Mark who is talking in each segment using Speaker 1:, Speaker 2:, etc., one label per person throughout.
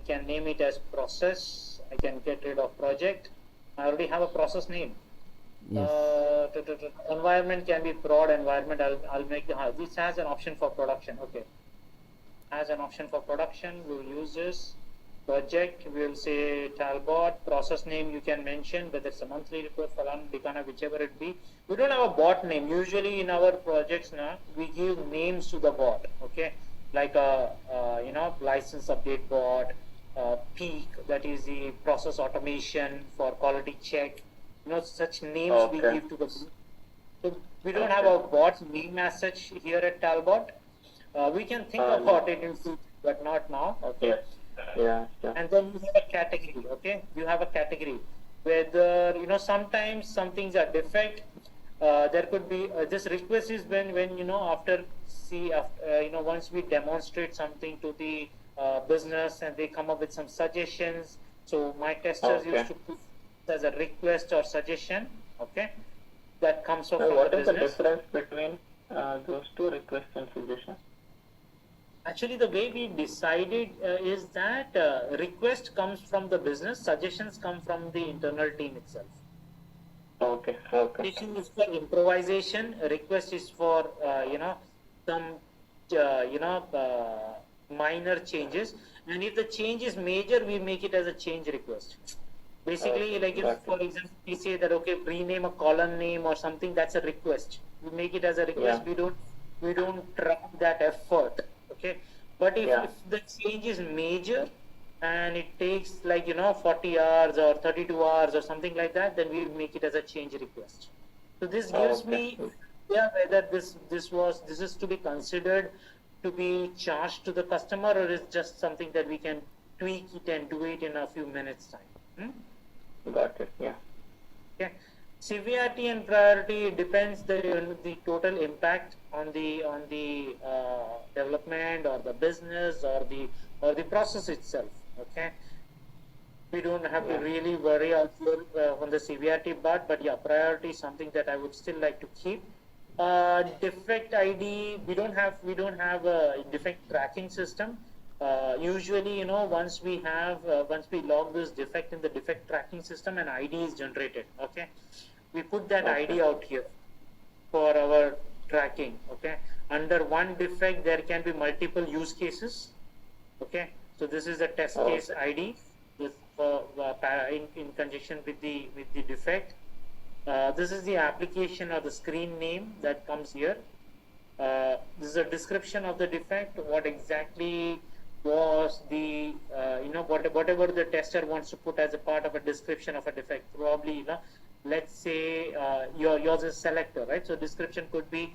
Speaker 1: can name it as process. I can get rid of project. I already have a process name.
Speaker 2: Yes.
Speaker 1: Environment can be prod environment. I'll make this has an option for production. Okay, has an option for production. We'll use this project. We'll say Talbot. Process name you can mention whether it's a monthly report, Falan, Dikana, whichever it be. We don't have a bot name. Usually in our projects now we give names to the bot. Okay, like a license update bot, peak, that is the process automation for quality check. Such names we give to the. So we don't have a bot name as such here at Talbot. We can think about it in future, but not now. Okay.
Speaker 3: Yeah.
Speaker 1: And then you have a category. Okay, you have a category whether sometimes some things are defect. There could be this request is when after once we demonstrate something to the business and they come up with some suggestions. So my testers used to put as a request or suggestion. Okay, that comes from
Speaker 3: what
Speaker 1: the
Speaker 3: is
Speaker 1: business.
Speaker 3: The difference between those two, requests and suggestions?
Speaker 1: Actually, the way we decided is that request comes from the business, suggestions come from the internal team itself.
Speaker 3: Okay.
Speaker 1: Suggestion is for improvisation. Request is for some minor changes, and if the change is major, we make it as a change request. Basically, if for example we say that rename a column name or something, that's a request. We make it as a request.
Speaker 3: Yeah.
Speaker 1: We don't track that effort. Okay, but if the change is major and it takes 40 hours or 32 hours or something like that, then we make it as a change request. So this gives me whether this is to be considered to be charged to the customer, or is just something that we can tweak it and do it in a few minutes time.
Speaker 3: Got it. Yeah.
Speaker 1: Okay. Severity and priority depends the total impact on the development or the business or the process itself. Okay, we don't have to really worry on the severity part, but priority is something that I would still like to keep. Defect ID, we don't have a defect tracking system. Usually, once we log this defect in the defect tracking system, an ID is generated. Okay, we put that ID out here for our tracking. Okay, under one defect there can be multiple use cases. Okay, so this is the test case ID with in conjunction with the defect. This is the application or the screen name that comes here. This is a description of the defect. What exactly was the whatever the tester wants to put as a part of a description of a defect. Probably let's say yours is selector, right? So description could be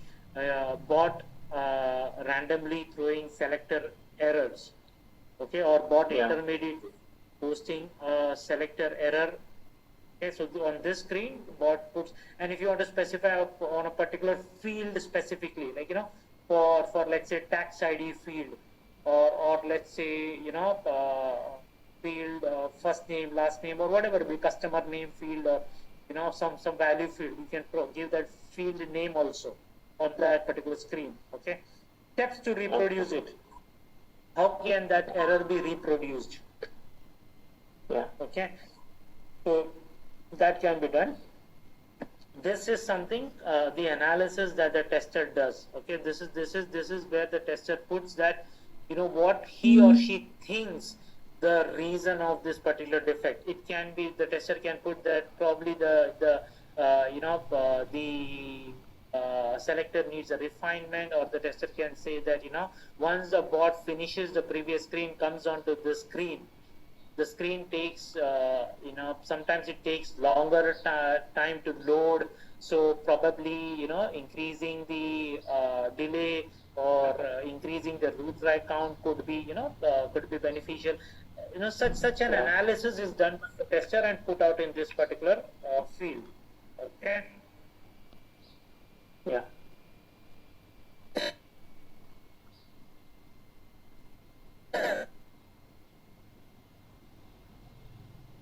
Speaker 1: bot randomly throwing selector errors, okay, or bot intermediate posting selector error. Okay, so on this screen bot puts, and if you want to specify on a particular field specifically, for let's say tax ID field, or let's say field first name, last name, or whatever be customer name field, or some value field, you can give that field name also on that particular screen. Okay, steps to reproduce it. How can that error be reproduced? Okay, so that can be done. This is something the analysis that the tester does. Okay, this is where the tester puts that what he or she thinks the reason of this particular defect. It can be the tester can put that probably the selector needs a refinement, or the tester can say that once the bot finishes the previous screen, comes onto the screen, the screen takes sometimes it takes longer time to load, so probably increasing the delay or increasing the root write count could be beneficial. Such an analysis is done by the tester and put out in this particular field. Okay.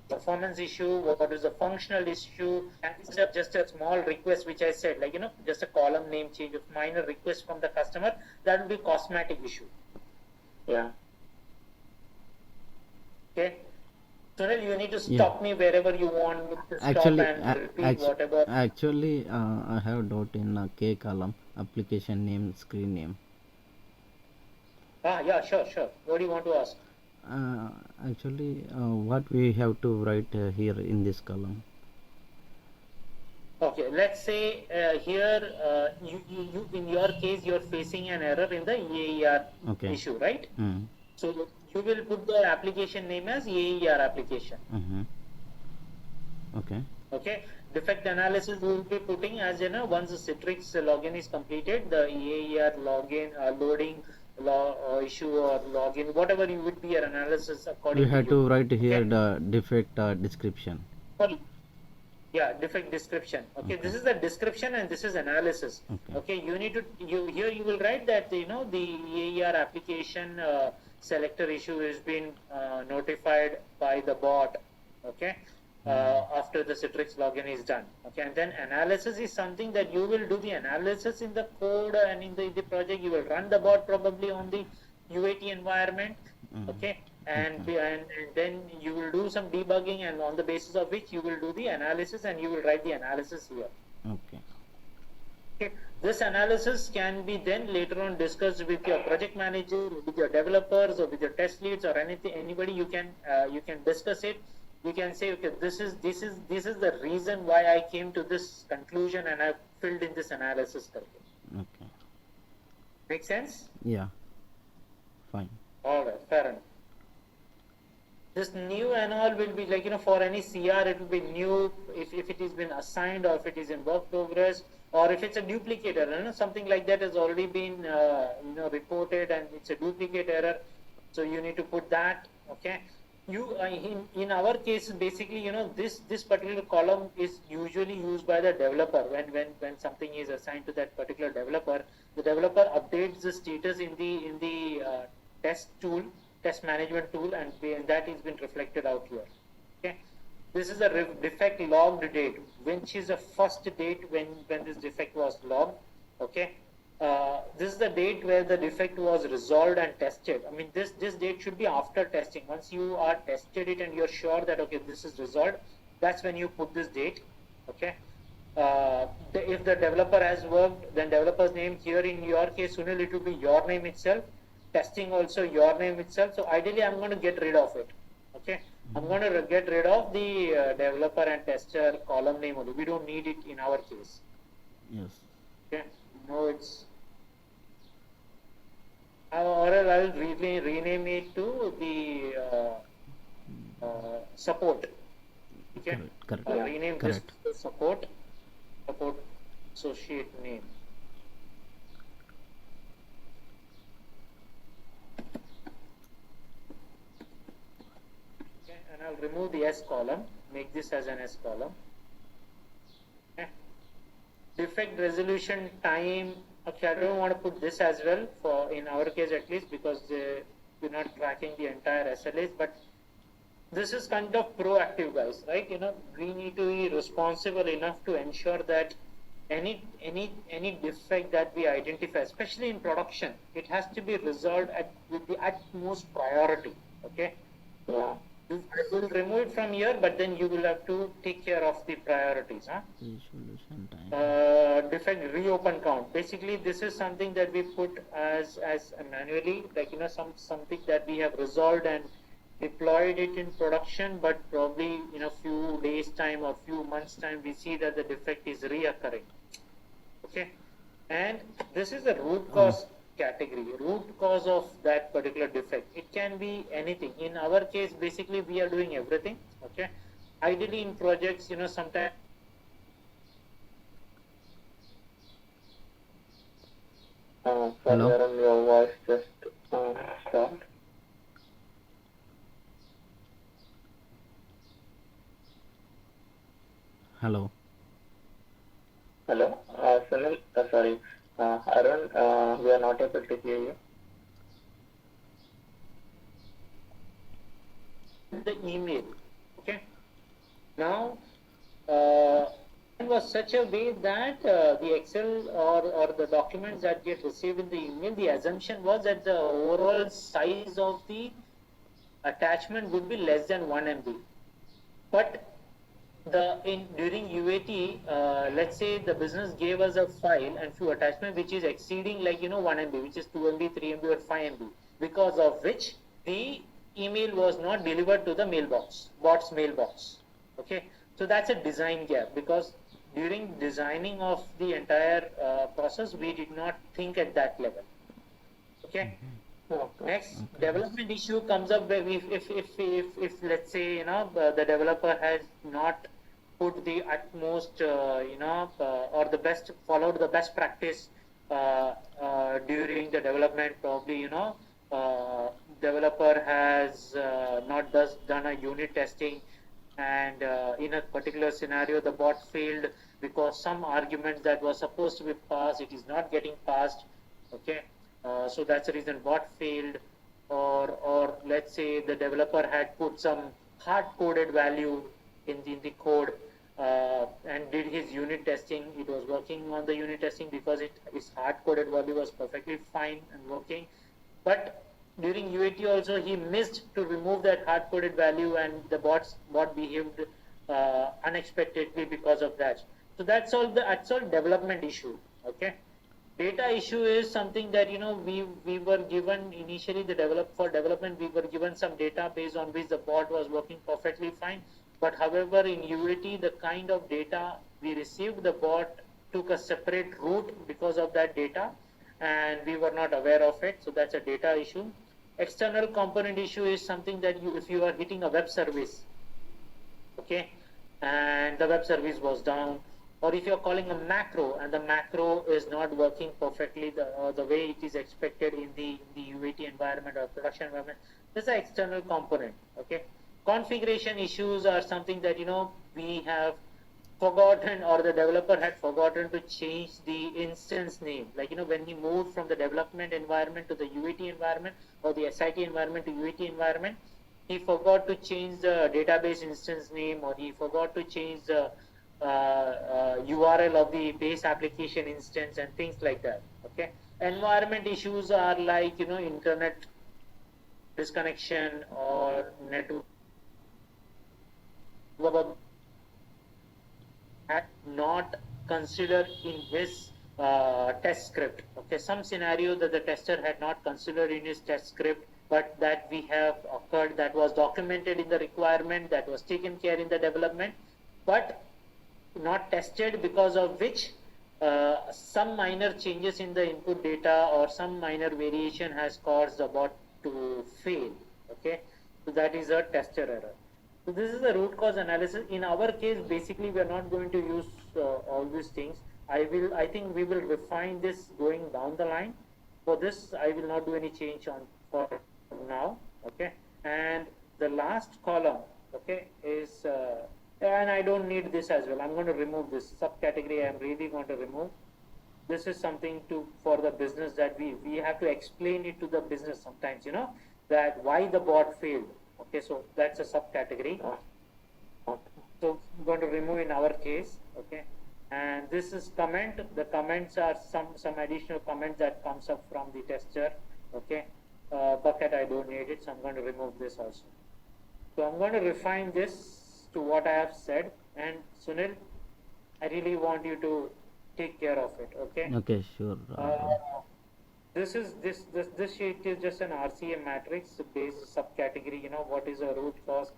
Speaker 1: Performance issue, what is the functional issue, and instead of just a small request, which I said, just a column name change of minor request from the customer, that will be cosmetic issue. Okay. Sunil, you need to stop me wherever you want me to stop
Speaker 2: Actually,
Speaker 1: and repeat whatever.
Speaker 2: I have doubt in K column application name, screen name.
Speaker 1: Yeah, sure. What do you want to ask?
Speaker 2: What we have to write here in this column?
Speaker 1: Okay, let's say here you in your case you're facing an error in the EAER
Speaker 2: Okay.
Speaker 1: issue, right?
Speaker 2: Mm.
Speaker 1: So you will put the application name as EAER application.
Speaker 2: Mm-hmm. Okay.
Speaker 1: Okay, defect analysis we will be putting as once the Citrix login is completed, the EAER login loading issue or login, whatever you would be your analysis according
Speaker 2: We have
Speaker 1: to
Speaker 2: to
Speaker 1: you.
Speaker 2: write here
Speaker 1: Okay?
Speaker 2: the defect description.
Speaker 1: Yeah, defect description. Okay, this is the description and this is analysis. Okay, you need to here you will write that the EAER application selector issue has been notified by the bot. Okay, after the Citrix login is done. Okay, and then analysis is something that you will do the analysis in the code and in the project. You will run the bot probably on the UAT environment. Okay, and then you will do some debugging, and on the basis of which you will do the analysis and you will write the analysis here. Okay, this analysis can be then later on discussed with your project manager, with your developers, or with your test leads, or anybody. You can discuss it. You can say, okay, this is the reason why I came to this conclusion and I filled in this analysis correctly.
Speaker 2: Okay.
Speaker 1: Make sense?
Speaker 2: Yeah. Fine.
Speaker 1: All right, fair enough. This new and all will be like, for any CR, it will be new if it has been assigned or if it is in work progress, or if it's a duplicate error, something like that has already been, reported and it's a duplicate error. So you need to put that, okay? In our case, basically, this particular column is usually used by the developer when something is assigned to that particular developer. The developer updates the status in the test management tool, and that has been reflected out here. Okay, this is a defect logged date, which is the first date when this defect was logged. Okay, this is the date where the defect was resolved and tested. I mean, this date should be after testing. Once you are tested it and you're sure that okay, this is resolved, that's when you put this date. Okay. If the developer has worked, then developer's name here in your case, Sunil, it will be your name itself. Testing also your name itself. So ideally, I'm going to get rid of it. Okay, I'm going to get rid of the developer and tester column name only. We don't need it in our case.
Speaker 2: Yes.
Speaker 1: Okay, no, it's or I'll rename it to the support. Okay,
Speaker 2: Correct.
Speaker 1: I'll rename this to support associate name. And I'll remove the S column, make this as an S column. Okay. Defect resolution time. Okay, I don't want to put this as well for in our case at least, because we're not tracking the entire SLAs, but this is kind of proactive, guys, right? We need to be responsible enough to ensure that any defect that we identify, especially in production, it has to be resolved with the utmost priority. Okay.
Speaker 3: Yeah.
Speaker 1: I will remove it from here, but then you will have to take care of the priorities.
Speaker 2: Resolution time.
Speaker 1: Defect reopen count. Basically, this is something that we put as manually, like something that we have resolved and deployed it in production, but probably in a few days time or few months time, we see that the defect is reoccurring. Okay, and this is the root cause category, root cause of that particular defect. It can be anything. In our case, basically we are doing everything. Okay, ideally in projects, sometimes
Speaker 3: Hello? Your voice just stopped.
Speaker 2: Hello.
Speaker 3: Hello? Sunil, sorry. Arun, we are not able to hear you.
Speaker 1: the email. Okay. Now, it was such a way that the Excel or the documents that get received in the email, the assumption was that the overall size of the attachment would be less than 1 MB. But during UAT, let's say the business gave us a file and few attachment which is exceeding 1 MB, which is 2 MB, 3 MB or 5 MB, because of which the email was not delivered to the bot's mailbox. Okay, so that's a design gap, because during designing of the entire process, we did not think at that level. Okay. Next, development issue comes up where if let's say the developer has not put the utmost or the best followed the best practice during the development, probably developer has not done a unit testing, and in a particular scenario the bot failed because some argument that was supposed to be passed, it is not getting passed. Okay. So that's the reason bot failed, or let's say the developer had put some hard-coded value in the code and did his unit testing. It was working on the unit testing because his hard-coded value was perfectly fine and working. But during UAT also he missed to remove that hard-coded value, and the bot behaved unexpectedly because of that. So that's all development issue. Okay. Data issue is something that we were given initially for development, we were given some data based on which the bot was working perfectly fine. But however, in UAT, the kind of data we received, the bot took a separate route because of that data, and we were not aware of it. So that's a data issue. External component issue is something that if you are hitting a web service, okay, and the web service was down, or if you're calling a macro and the macro is not working perfectly the way it is expected in the UAT environment or production environment, this is an external component. Okay. Configuration issues are something that we have forgotten, or the developer had forgotten to change the instance name. Like when he moved from the development environment to the UAT environment, or the SIT environment to UAT environment, he forgot to change the database instance name, or he forgot to change the URL of the base application instance and things like that. Okay. Environment issues are like internet disconnection or network had not considered in his test script. Okay, some scenario that the tester had not considered in his test script, but that we have occurred, that was documented in the requirement, that was taken care in the development, but not tested, because of which some minor changes in the input data or some minor variation has caused the bot to fail. Okay, so that is a tester error. So this is the root cause analysis. In our case, basically we are not going to use all these things. I think we will refine this going down the line. For this, I will not do any change for now. Okay, and the last column, okay, is and I don't need this as well. I'm going to remove this subcategory. I'm really going to remove. This is something for the business that we have to explain it to the business sometimes, that why the bot failed. Okay, so that's a subcategory. So I'm going to remove in our case. Okay, and this is comment. The comments are some additional comments that comes up from the tester. Okay, bucket I don't need it, so I'm going to remove this also. So I'm going to refine this to what I have said, and Sunil, I really want you to take care of it. Okay.
Speaker 2: Okay, sure.
Speaker 1: This sheet is just an RCA matrix based subcategory. What is a root cause?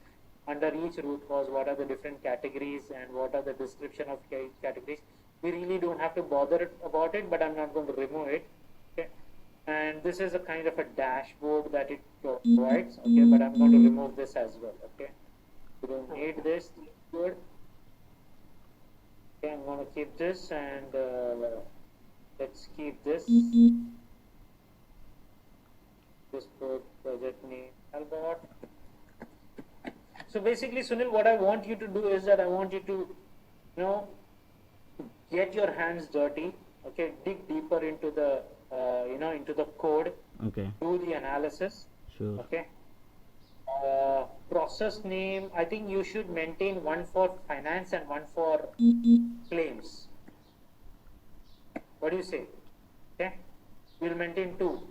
Speaker 1: Under each root cause, what are the different categories and what are the description of categories? We really don't have to bother about it, but I'm not going to remove it. Okay. And this is a kind of a dashboard that it provides. Okay, but I'm going to remove this as well. Okay. We don't need this. Good. Okay, I'm going to keep this, and let's keep this. This project name Albot. So basically, Sunil, what I want you to do is that I want you to, get your hands dirty. Okay, dig deeper into the, into the code.
Speaker 2: Okay.
Speaker 1: Do the analysis.
Speaker 2: Sure.
Speaker 1: Okay. Process name, I think you should maintain one for finance and one for claims. What do you say? Okay, we'll maintain two.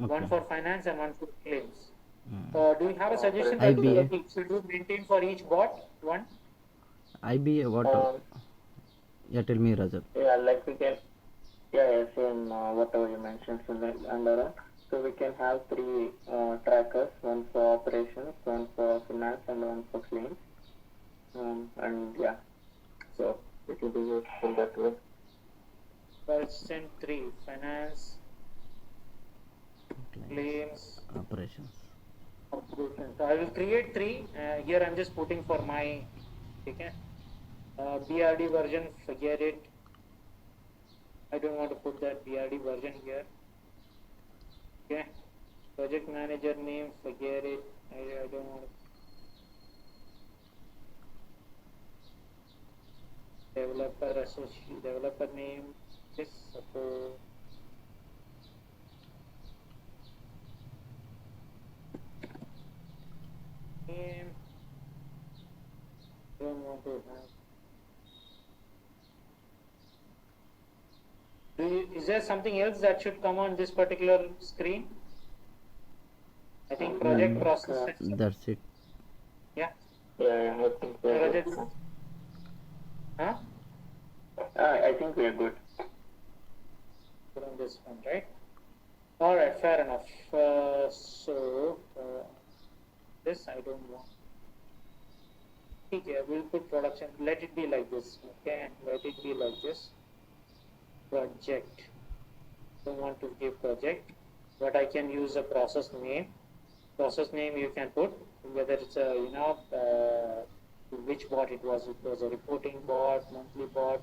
Speaker 2: Okay.
Speaker 1: One for finance and one for claims. Do you have a suggestion that
Speaker 2: IBA.
Speaker 1: should we maintain for each bot one?
Speaker 2: IBA, what? Yeah, tell me, Rajat.
Speaker 3: Yeah, like we can, yeah, same, whatever you mentioned, Sunil and Arun. So we can have three trackers, one for operations, one for finance, and one for claims. And yeah, so we can do it in that way.
Speaker 1: Percent 3 finance, claims,
Speaker 2: Operations.
Speaker 1: operations. So I will create three. Here I'm just putting for my, okay. BRD version, forget it. I don't want to put that BRD version here. Okay. Project manager name, forget it. I don't want to. Developer associate, developer name, this suppose. Name. Don't want to have. Is there something else that should come on this particular screen? I think project process.
Speaker 2: That's it.
Speaker 1: Yeah.
Speaker 3: Yeah, I think we are good.
Speaker 1: Project. Huh?
Speaker 3: I think we are good.
Speaker 1: Put on this one, right? All right, fair enough. This I don't want. Okay, we'll put production. Let it be like this. Okay, let it be like this. Project. Don't want to give project, but I can use a process name. Process name you can put whether it's a which bot it was. It was a reporting bot, monthly bot,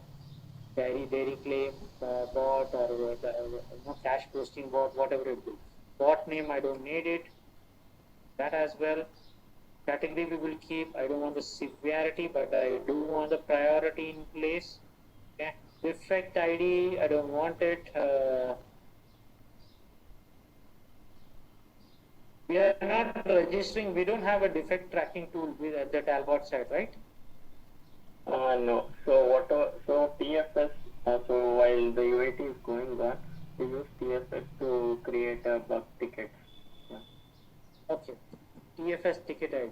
Speaker 1: dairy claim bot, or cash posting bot, whatever it be. Bot name I don't need it. That as well. Category we will keep. I don't want the severity, but I do want the priority in place. Okay. Defect ID, I don't want it. We are not registering. We don't have a defect tracking tool at the Talbot side, right?
Speaker 3: No. So TFS. So while the UAT is going on, we use TFS to create a bug ticket. Yeah.
Speaker 1: Okay. TFS ticket ID.